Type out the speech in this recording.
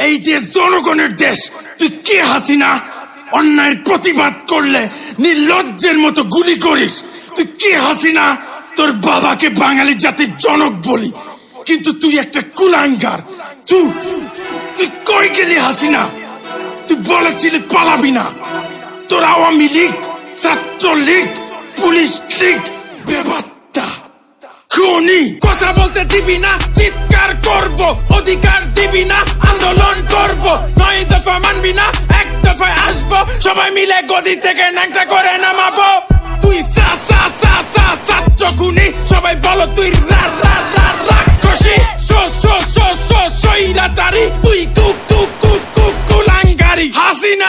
এই দেশ জনগণের দেশ। তুই কে হাসিনা? অন্যায়ের প্রতিবাদ করলে নির্লজ্জের মতো গুলি করিস। তুই কে হাসিনা? তোর বাবাকে বাঙালি জাতির জনক বলি, কিন্তু তুই একটা কুলাঙ্গার। তুই কই গেলি হাসিনা? তুই বলেছিলি পালাবি না। তোর আওয়ামী লীগ, ছাত্রলীগ, পুলিশ লীগ বেবাত্তা খুনি। কথা বলতে দিবি না, চিৎকার করব। অধিকার দিবি না, আন্দোলন করব। 9 দফা মানবি না, 1 দফায় আসবো। সবাই মিলে গদি থেকে ন্যাংটা করে নামাবো। তুই ছাত্র খুনি, সবাই বলো তুই রাক্ষসী। স্বৈরাচারী, তুই কুলাঙ্গারি হাসিনা।